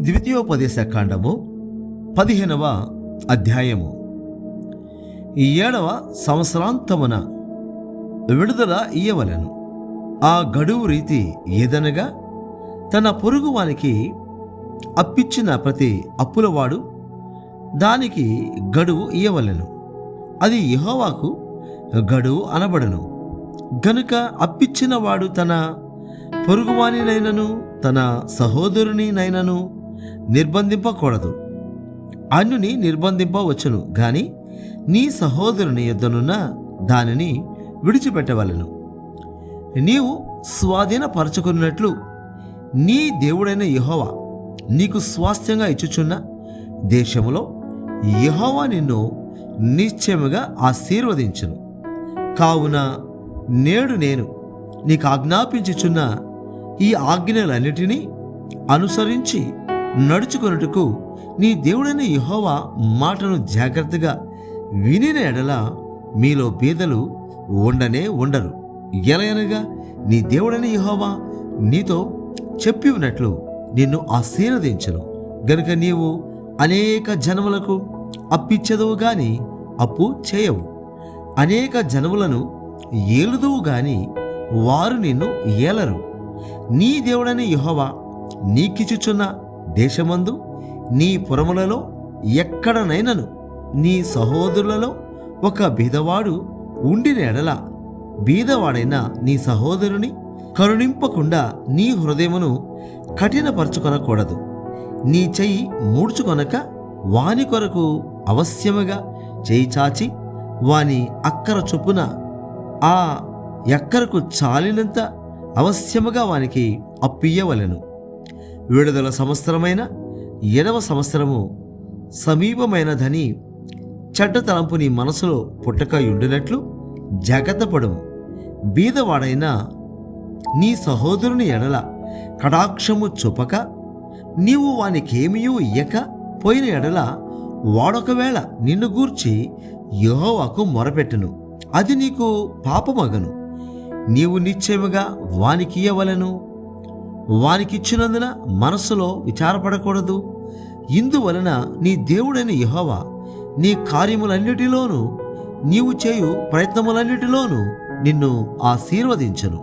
ద్వితీయోపదేశకాండము 15వ అధ్యాయము. 7వ సంవత్సరాంతమున విడుదల ఇయ్యవలెను. ఆ గడువు రీతి ఏదనగా, తన పొరుగువానికి అప్పిచ్చిన ప్రతి అప్పులవాడు దానికి గడువు ఇయ్యవలెను. అది యెహోవాకు గడువు అనబడును. గనుక అప్పిచ్చిన వాడు తన పొరుగువానినైనను తన సహోదరునినైనను నిర్బంధింపకూడదు. అన్యుని నిర్బంధింపవచ్చును గాని నీ సహోదరుని యొద్దనున్న దానిని విడిచిపెట్టవలెను. నీవు స్వాధీనపరచుకున్నట్లు నీ దేవుడైన యెహోవా నీకు స్వాస్థ్యంగా ఇచ్చుచున్న దేశములో యెహోవా నిన్ను నిశ్చయముగా ఆశీర్వదించును. కావున నేడు నేను నీకు ఆజ్ఞాపించుచున్న ఈ ఆజ్ఞలన్నిటినీ అనుసరించి నడుచుకొనుటకు నీ దేవుడైన యెహోవా మాటను జాగ్రత్తగా వినిన ఎడల మీలో బీదలు ఉండనే ఉండరు. ఎలయనగా నీ దేవుడైన యెహోవా నీతో చెప్పి ఉన్నట్లు నిన్ను ఆశీర్వదించును. గనుక నీవు అనేక జనములకు అప్పిచ్చెదవు గాని అప్పు చేయవు. అనేక జనములను ఏలుదువు గాని వారు నిన్ను ఏలరు. నీ దేవుడైన యెహోవా నీకిచ్చుచున్న దేశమందు నీ పురములలో ఎక్కడనైనను నీ సహోదరులలో ఒక బీదవాడు ఉండిన ఎడల, బీదవాడైన నీ సహోదరుని కరుణింపకుండా నీ హృదయమును కఠినపరచుకొనకూడదు. నీ చెయ్యి మూడ్చుకొనక వాని కొరకు అవశ్యముగా చేయి చాచి వాని అక్కర చొప్పున ఆ ఎక్కరకు చాలినంత అవశ్యముగా వానికి అప్పియ్యవలెను. విడుదల సంవత్సరమైన 7వ సంవత్సరము సమీపమైనదని చెడ్డ తలంపు నీ మనసులో పుట్టకయుండినట్లు జాగ్రత్తపడుము. బీదవాడైన నీ సహోదరుని ఎడల కటాక్షము చూపక నీవు వానికేమియూ ఇయ్యక పోయిన ఎడల వాడొకవేళ నిన్ను గూర్చి యెహోవాకు మొరపెట్టును. అది నీకు పాపమగను. నీవు నిశ్చయముగా వానికియ్యవలెను. వానికిచ్చినందున మనస్సులో విచారపడకూడదు. ఇందువలన నీ దేవుడైన యెహోవా నీ కార్యములన్నిటిలోనూ నీవు చేయు ప్రయత్నములన్నిటిలోనూ నిన్ను ఆశీర్వదించును.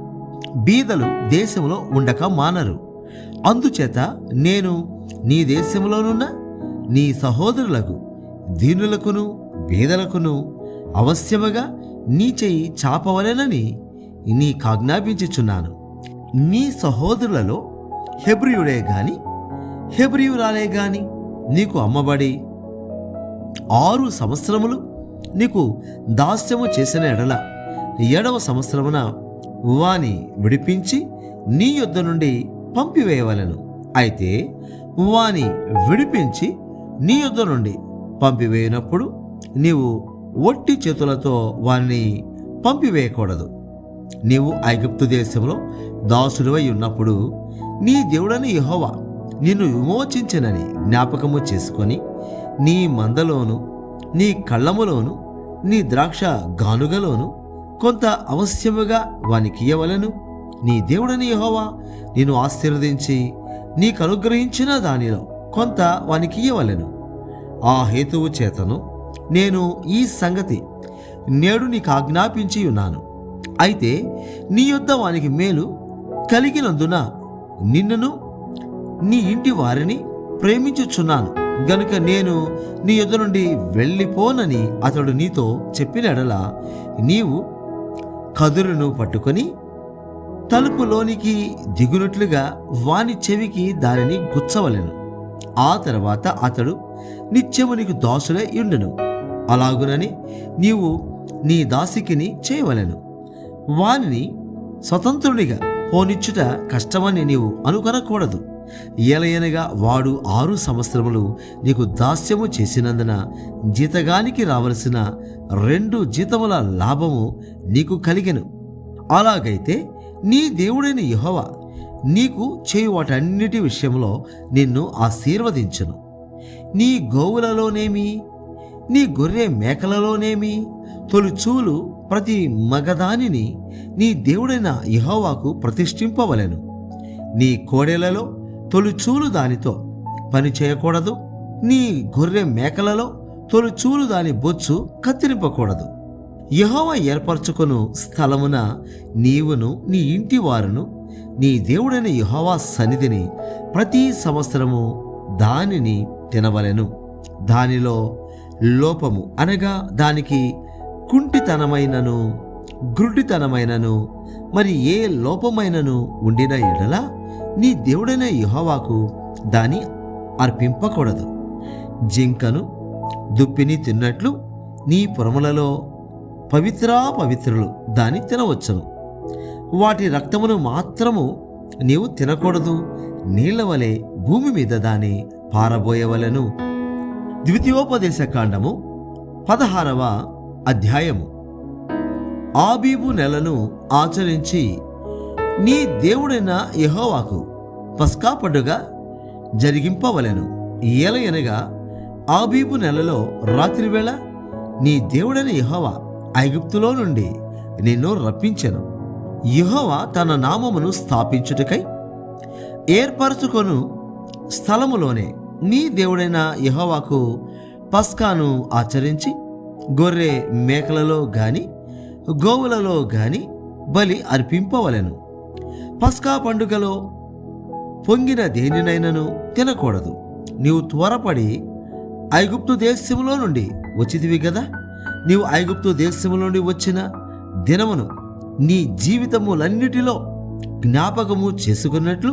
బీదలు దేశంలో ఉండక మానరు. అందుచేత నేను నీ దేశంలోనున్న నీ సహోదరులకు దీనులకును బీదలకును అవశ్యముగా నీ చెయ్యి చాపవలెనని నీకాజ్ఞాపించుచున్నాను. నీ సహోదరులలో హెబ్రీయుడే గాని హెబ్రీయురాలే గాని నీకు అమ్మబడి 6 సంవత్సరములు నీకు దాస్యము చేసిన ఎడల 7వ సంవత్సరమున వాని విడిపించి నీ యొద్ద నుండి పంపివేయవలెను. అయితే వాని విడిపించి నీ యొద్ద నుండి పంపివేయనప్పుడు నీవు ఒట్టి చేతులతో వారిని పంపివేయకూడదు. నీవు ఐగుప్తు దేశంలో దాసుడివై ఉన్నప్పుడు నీ దేవుడైన యెహోవా నిన్ను విమోచించనని జ్ఞాపకము చేసుకొని నీ మందలోను నీ కళ్ళములోను నీ ద్రాక్ష గానుగలోను కొంత అవశ్యముగా వానికియ్యవలెను. నీ దేవుడైన యెహోవా నిన్ను ఆశీర్వదించి నీకు అనుగ్రహించిన దానిలో కొంత వానికియ్యవలెను. ఆ హేతువు చేతను నేను ఈ సంగతి నేడు నీకు ఆజ్ఞాపించి ఉన్నాను. అయితే నీ యొద్ద వానికి మేలు కలిగినందున నిన్నును నీ ఇంటి వారిని ప్రేమించుచున్నాను. గనుక నేను నీ యొద్ద నుండి వెళ్ళిపోనని అతడు నీతో చెప్పిన ఎడల నీవు కదురును పట్టుకొని తలుపులోనికి దిగునట్లుగా వాని చెవికి దానిని గుచ్చవలెను. ఆ తర్వాత అతడు నిత్యము నీకు దాసుడై యుండును. అలాగునని నీవు నీ దాసికిని చేయవలెను. వానిని స్వతంత్రునిగా పోనిచ్చుట కష్టమని నీవు అనుకొనకూడదు. ఏలయనగా వాడు 6 సంవత్సరములు నీకు దాస్యము చేసినందున జీతగానికి రావలసిన 2 జీతముల లాభము నీకు కలిగెను. అలాగైతే నీ దేవుడైన యెహోవా నీకు చేయు వాటన్నిటి విషయంలో నిన్ను ఆశీర్వదించును. నీ గోవులలోనేమి నీ గొర్రె మేకలలోనేమి తొలిచూలు ప్రతి మగదానిని నీ దేవుడైన యెహోవాకు ప్రతిష్ఠింపవలెను. నీ కోడెలలో తొలిచూలు దానితో పని చేయకూడదు. నీ గొర్రె మేకలలో తొలిచూలు దాని బొచ్చు కత్తిరింపకూడదు. యెహోవా ఏర్పరచుకొను స్థలమున నీవును నీ ఇంటి వారును నీ దేవుడైన యెహోవా సన్నిధిని ప్రతి సంవత్సరము దానిని తినవలెను. దానిలో లోపము అనగా దానికి కుంటితనమైనను గ్రుడ్డితనమైనను మరి ఏ లోపమైనను ఉండిన ఎడల నీ దేవుడైన యెహోవాకు దాని అర్పింపకూడదు. జింకను దుప్పిని తిన్నట్లు నీ పురములలో పవిత్రులు దాన్ని తినవచ్చును. వాటి రక్తమును మాత్రము నీవు తినకూడదు. నీళ్ల వలె భూమి మీద దాన్ని పారబోయవలెను. ద్వితీయోపదేశ కాండము 16వ అధ్యాయము. ఆబీబు నెలను ఆచరించి నీ దేవుడైన యెహోవాకు పస్కా పండుగ జరిగింపవలెను. ఏలయనగా ఆబీబు నెలలో రాత్రివేళ నీ దేవుడైన యెహోవా ఐగుప్తులో నుండి నిన్ను రప్పించెను. యెహోవా తన నామమును స్థాపించుటకై ఏర్పరచుకొను స్థలములోనే నీ దేవుడైన యెహోవాకు పస్కాను ఆచరించి గొర్రె మేకలలో గాని గోవులలో గాని బలి అర్పింపవలెను. పస్కా పండుగలో పొంగిన దేనినైనను తినకూడదు. నీవు త్వరపడి ఐగుప్తు దేశములో నుండి వచ్చితివి గదా. నీవు ఐగుప్తు దేశము నుండి వచ్చిన దినమును నీ జీవితములన్నిటిలో జ్ఞాపకము చేసుకున్నట్లు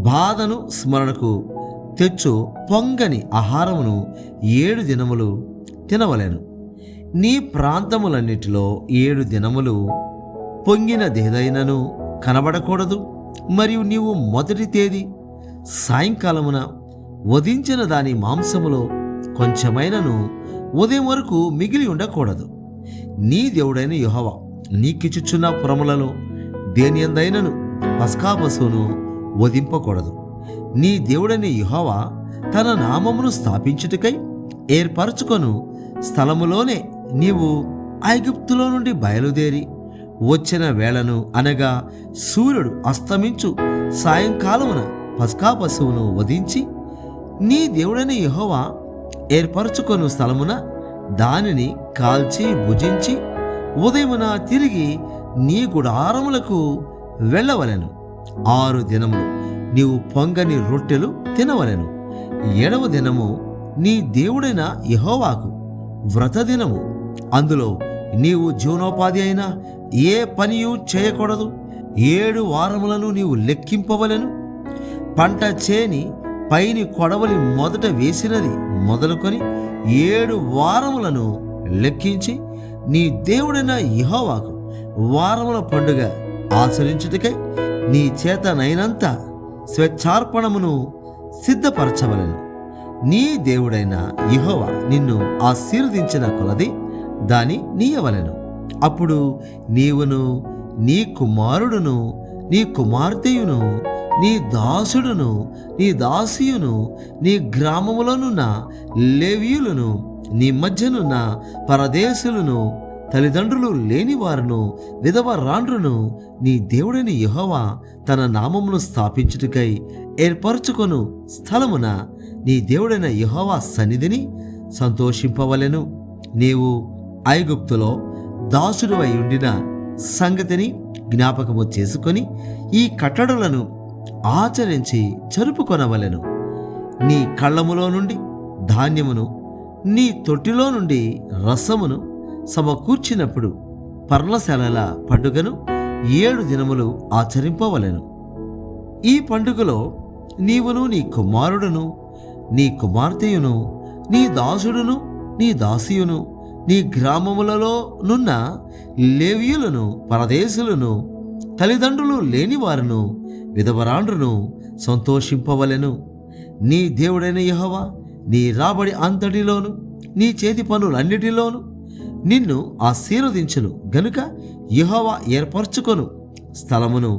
బాధను స్మరణకు తెచ్చు పొంగని ఆహారమును 7 దినములు తినవలెను. నీ ప్రాంతములన్నిటిలో 7 దినములు పొంగినదేదైనను కనబడకూడదు. మరియు నీవు మొదటి తేదీ సాయంకాలమున వధించిన దాని మాంసములో కొంచెమైనను ఉదయం వరకు మిగిలి ఉండకూడదు. నీ దేవుడైన యెహోవా నీకిచ్చుచున్న పురములలో దేనియందైనను పస్కా పశువును వధింపకూడదు. నీ దేవుడైన యెహోవా తన నామమును స్థాపించుటకై ఏర్పరచుకొను స్థలములోనే నీవు ఐగుప్తులో నుండి బయలుదేరి వచ్చిన వేళను అనగా సూర్యుడు అస్తమించు సాయంకాలమున పస్కా పశువును వధించి నీ దేవుడైన యెహోవా ఏర్పరచుకొను స్థలమున దానిని కాల్చి భుజించి ఉదయమున తిరిగి నీ గుడారములకు వెళ్ళవలెను. 6 దినములు నీవు పొంగని రొట్టెలు తినవలెను. 7వ దినము నీ దేవుడైన యెహోవాకు వ్రతదినము. అందులో నీవు జీవనోపాధి అయిన ఏ పనియు చేయకూడదు. 7 వారములను నీవు లెక్కింపవలెను. పంట చేని పైని కొడవలి మొదట వేసినది మొదలుకొని 7 వారములను లెక్కించి నీ దేవుడైన యెహోవాకు వారముల పండుగ ఆచరించుటకై నీ చేతనైనంత స్వేచ్ఛార్పణమును సిద్ధపరచవలెను. నీ దేవుడైన యెహోవా నిన్ను ఆశీర్వదించిన కొలది దాని నీయవలెను. అప్పుడు నీవును నీ కుమారుడును నీ కుమార్తెయును నీ దాసుడును నీ దాసియును నీ గ్రామములోనున్న లేవీయులను నీ మధ్యనున్న పరదేశులను తల్లిదండ్రులు లేనివారును విధవరాండ్రును నీ దేవుడైన యెహోవా తన నామమును స్థాపించుటకై ఏర్పరచుకొను స్థలమున నీ దేవుడైన యెహోవా సన్నిధిని సంతోషింపవలెను. నీవు ఐగుప్తులో దాసుడువై ఉండిన సంగతిని జ్ఞాపకము చేసుకొని ఈ కట్టడలను ఆచరించి జరుపుకొనవలెను. నీ కళ్ళములో నుండి ధాన్యమును నీ తొట్టిలో నుండి రసమును సమకూర్చినప్పుడు పర్ణశాలల పండుగను 7 దినములు ఆచరింపవలెను. ఈ పండుగలో నీవును నీ కుమారుడును నీ కుమార్తెయును నీ దాసుడును నీ దాసియును నీ గ్రామములలో నున్న లేవీయులను పరదేశులను తల్లిదండ్రులు లేనివారును విధవరాండ్రును సంతోషింపవలెను. నీ దేవుడైన యెహోవా నీ రాబడి అంతటిలోను నీ చేతి పనులన్నిటిలోను నిన్ను ఆశీర్వదించును గనుక యెహోవా ఏర్పరచుకొను స్థలమును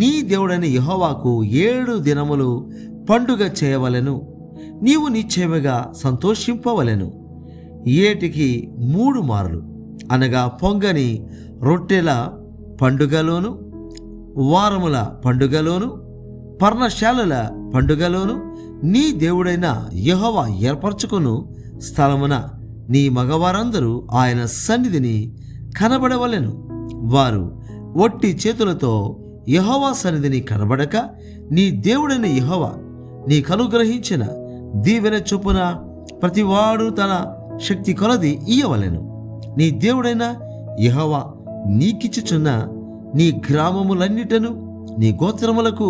నీ దేవుడైన యెహోవాకు 7 దినములు పండుగ చేయవలెను. నీవు నిశ్చయముగా సంతోషింపవలెను. ఏటికి 3 మార్లు అనగా పొంగని రొట్టెల పండుగలోను వారముల పండుగలోను పర్ణశాలల పండుగలోను నీ దేవుడైన యెహోవా ఏర్పరచుకొను స్థలమున నీ మగవారందరూ ఆయన సన్నిధిని కనబడవలెను. వారు ఒట్టి చేతులతో యెహోవా సన్నిధిని కనబడక నీ దేవుడైన యెహోవా నీకనుగ్రహించిన దీవెన చొప్పున ప్రతివాడు తన శక్తి కొలది ఇయ్యవలెను. నీ దేవుడైన యెహోవా నీకిచ్చుచున్న నీ గ్రామములన్నిటను నీ గోత్రములకు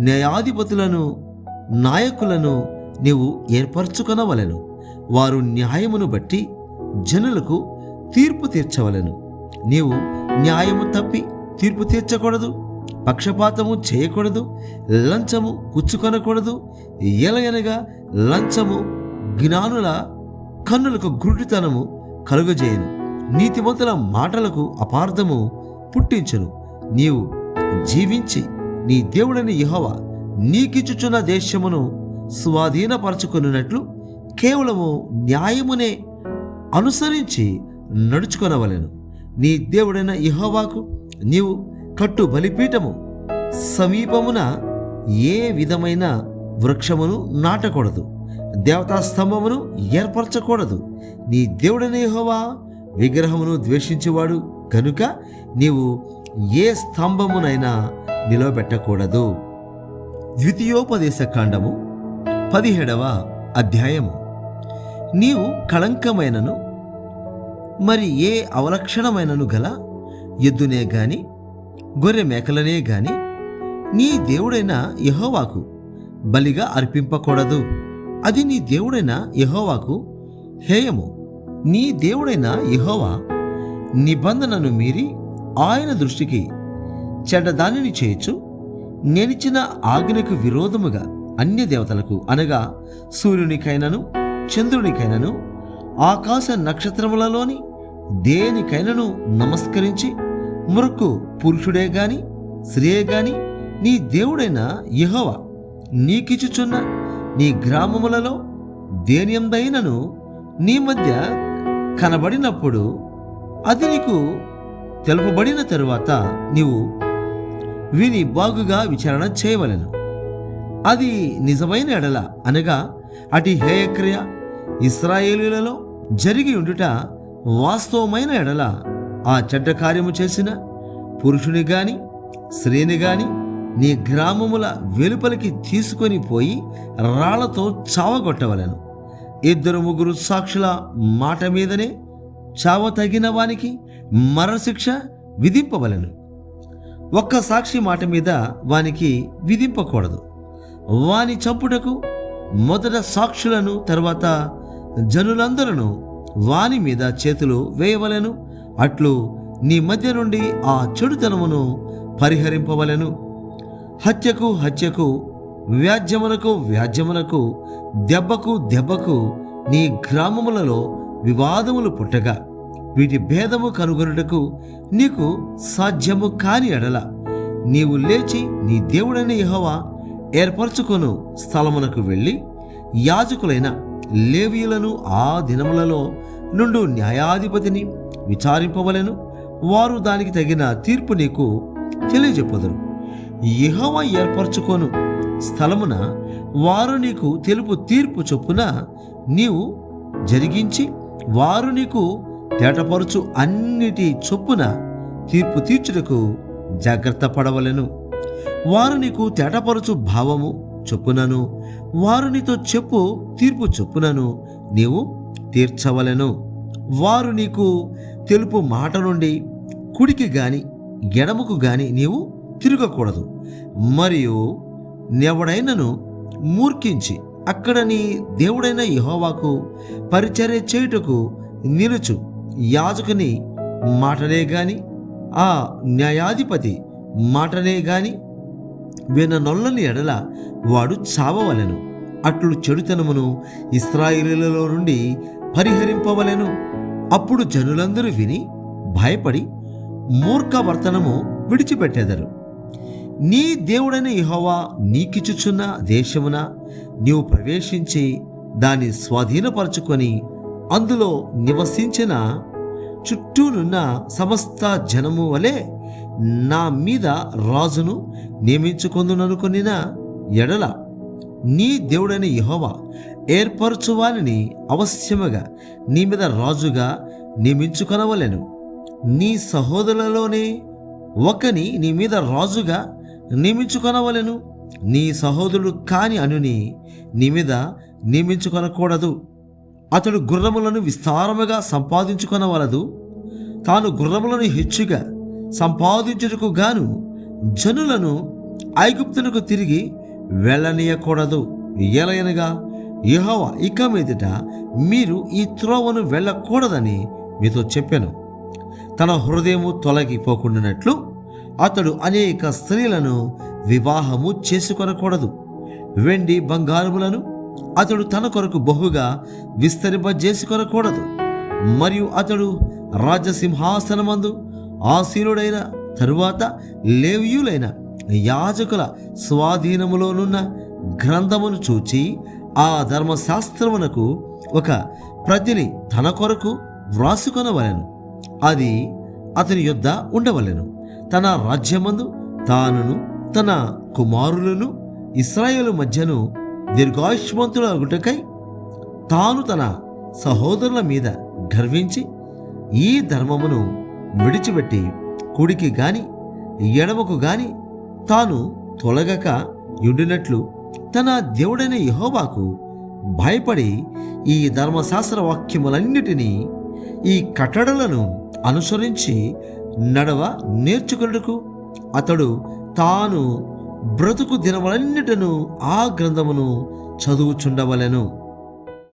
న్యాయాధిపతులను నాయకులను నీవు ఏర్పరచుకొనవలెను. వారు న్యాయమును బట్టి జనులకు తీర్పు తీర్చవలెను. నీవు న్యాయము తప్పి తీర్పు తీర్చకూడదు, పక్షపాతము చేయకూడదు, లంచము పుచ్చుకొనకూడదు. ఎలయనగా లంచము జ్ఞానుల కన్నులకు గురుడితనము కలుగజేయను, నీతిమంతుల మాటలకు అపార్థము పుట్టించును. నీవు జీవించి నీ దేవుడైన యెహోవా నీకిచ్చుచున్న దేశమును స్వాధీనపరచుకొనున్నట్లు కేవలము న్యాయమునే అనుసరించి నడుచుకొనవలెను. నీ దేవుడైన యెహోవాకు నీవు కట్టు బలిపీఠము సమీపమున ఏ విధమైన వృక్షమును నాటకూడదు, దేవతా స్తంభమును ఏర్పరచకూడదు. నీ దేవుడైన యెహోవా విగ్రహమును ద్వేషించేవాడు కనుక నీవు ఏ స్తంభమునైనా నిలబెట్టకూడదు. ద్వితీయోపదేశ కాండము 17వ అధ్యాయము. నీవు కళంకమైనను మరి ఏ అవలక్షణమైనను గల ఎద్దునే గాని గొర్రె మేకలనే గాని నీ దేవుడైన యెహోవాకు బలిగా అర్పింపకూడదు. అది నీ దేవుడైన యెహోవాకు హేయము. నీ దేవుడైన యెహోవా నిబంధనను మీరి ఆయన దృష్టికి చెడ్డదానిని చేయొచ్చు. నేనిచ్చిన ఆజ్ఞకు విరోధముగా అన్య దేవతలకు అనగా సూర్యునికైనను చంద్రునికైనను ఆకాశ నక్షత్రములలోని దేనికైనను నమస్కరించి మొక్కు పురుషుడే గాని స్త్రీయే గాని నీ దేవుడైన యెహోవా నీకిచ్చుచున్న నీ గ్రామములలో దేనియందైనను నీ మధ్య కనబడినప్పుడు అది నీకు తెలుపబడిన తరువాత నీవు విని బాగుగా విచారణ చేయవలెను. అది నిజమైన ఎడల అనగా అటు హేయక్రియ ఇశ్రాయేలీయులలో జరిగి ఉండుట వాస్తవమైన ఎడల ఆ చెడ్డ కార్యము చేసిన పురుషుని గాని స్త్రీని గాని నీ గ్రామముల వెలుపలికి తీసుకొని పోయి రాళ్లతో చావగొట్టవలెను. 2-3 సాక్షుల మాట మీదనే చావ తగిన వానికి మరణశిక్ష విధింపవలెను. ఒక్క సాక్షి మాట మీద వానికి విధింపకూడదు. వాని చంపుటకు మొదట సాక్షులను తర్వాత జనులందరూ వాని మీద చేతులు వేయవలెను. అట్లు నీ మధ్య నుండి ఆ చెడుతనమును పరిహరింపవలెను. హత్యకు హత్యకు, వ్యాజ్యమునకు వ్యాజ్యమునకు, దెబ్బకు దెబ్బకు నీ గ్రామములలో వివాదములు పుట్టగా వీటి భేదము కనుగొనుటకు నీకు సాధ్యము కాని ఎడల నీవు లేచి నీ దేవుడైన యెహోవా ఏర్పరచుకొను స్థలమునకు వెళ్ళి యాజకులైన లేవీయులను ఆ దినములలో నుండు న్యాయాధిపతిని విచారింపవలెను. వారు దానికి తగిన తీర్పు నీకు తెలియజెప్పుదురు. యెహోవా ఏర్పరచుకొను స్థలమున వారు నీకు తెలుపు తీర్పు చొప్పున నీవు జరిగించి వారు నీకు తేటపరుచు అన్నిటి చొప్పున తీర్పు తీర్చుటకు జాగ్రత్త పడవలెను. వారు నీకు తేటపరుచు భావము చొప్పునను వారు నీతో చెప్పు తీర్పు చొప్పునను నీవు తీర్చవలెను. వారు నీకు తెలుపు మాట నుండి కుడికి గాని ఎడమకు గాని నీవు తిరగకూడదు. మరియు నెవడైనను మూర్ఖించి అక్కడ నీ దేవుడైన యెహోవాకు పరిచర్య చేయుటకు నిలుచు యాజకుని మాటనే గాని ఆ న్యాయాధిపతి మాటనే గాని విననొల్లని ఎడల వాడు చావవలెను. అట్లు చెడుతనమును ఇశ్రాయేలీయులలో నుండి పరిహరింపవలెను. అప్పుడు జనులందరూ విని భయపడి మూర్ఖవర్తనము విడిచిపెట్టెదరు. నీ దేవుడైన యెహోవా నీకిచ్చుచున్న దేశమున నీవు ప్రవేశించి దాన్ని స్వాధీనపరచుకొని అందులో నివసించిన చుట్టూనున్న సమస్త జనము వలె నా మీద రాజును నియమించుకొందుననుకొనిన ఎడల నీ దేవుడైన యెహోవా ఏర్పరచువానిని అవశ్యముగా నీ మీద రాజుగా నియమించుకొనవలెను. నీ సహోదరులలోనే ఒకని నీ మీద రాజుగా నియమించుకొనవలెను. నీ సహోదరుడు కాని అనుని నీ మీద నియమించుకొనకూడదు. అతడు గుర్రములను విస్తారముగా సంపాదించుకొనవలదు. తాను గుర్రములను హెచ్చుగా సంపాదించుటకు గాను జనులను ఐగుప్తునకు తిరిగి వెళ్ళనీయకూడదు. ఎలయనగా యెహోవా ఇక మీదట మీరు ఈ త్రోవను వెళ్ళకూడదని మీతో చెప్పాను. తన హృదయము తొలగిపోకుండానట్లు అతడు అనేక స్త్రీలను వివాహము చేసుకొనకూడదు. వెండి బంగారములను అతడు తన కొరకు బహుగా విస్తరింపజేసుకొనకూడదు. మరియు అతడు రాజసింహాసనమందు ఆసీనుడైన తరువాత లేవీయులైన యాజకుల స్వాధీనములోనున్న గ్రంథమును చూచి ఆ ధర్మశాస్త్రమునకు ఒక ప్రతిని తన కొరకు వ్రాసుకొనవలెను. అది అతని యొద్ద ఉండవలెను. తన రాజ్యమందు తానును తన కుమారులను ఇశ్రాయేలు మధ్యను దీర్ఘాయుష్మంతులగుటకై తాను తన సహోదరుల మీద గర్వించి ఈ ధర్మమును విడిచిపెట్టి కుడికి గాని ఎడమకు గాని తాను తొలగక యుండినట్లు తన దేవుడైన యెహోవాకు భయపడి ఈ ధర్మశాస్త్ర వాక్యములన్నిటినీ ఈ కట్టడలను అనుసరించి నడవ నేర్చుకొనుటకు అతడు తాను బ్రతుకు దినములన్నిటను ఆ గ్రంథమును చదువుచుండవలెను.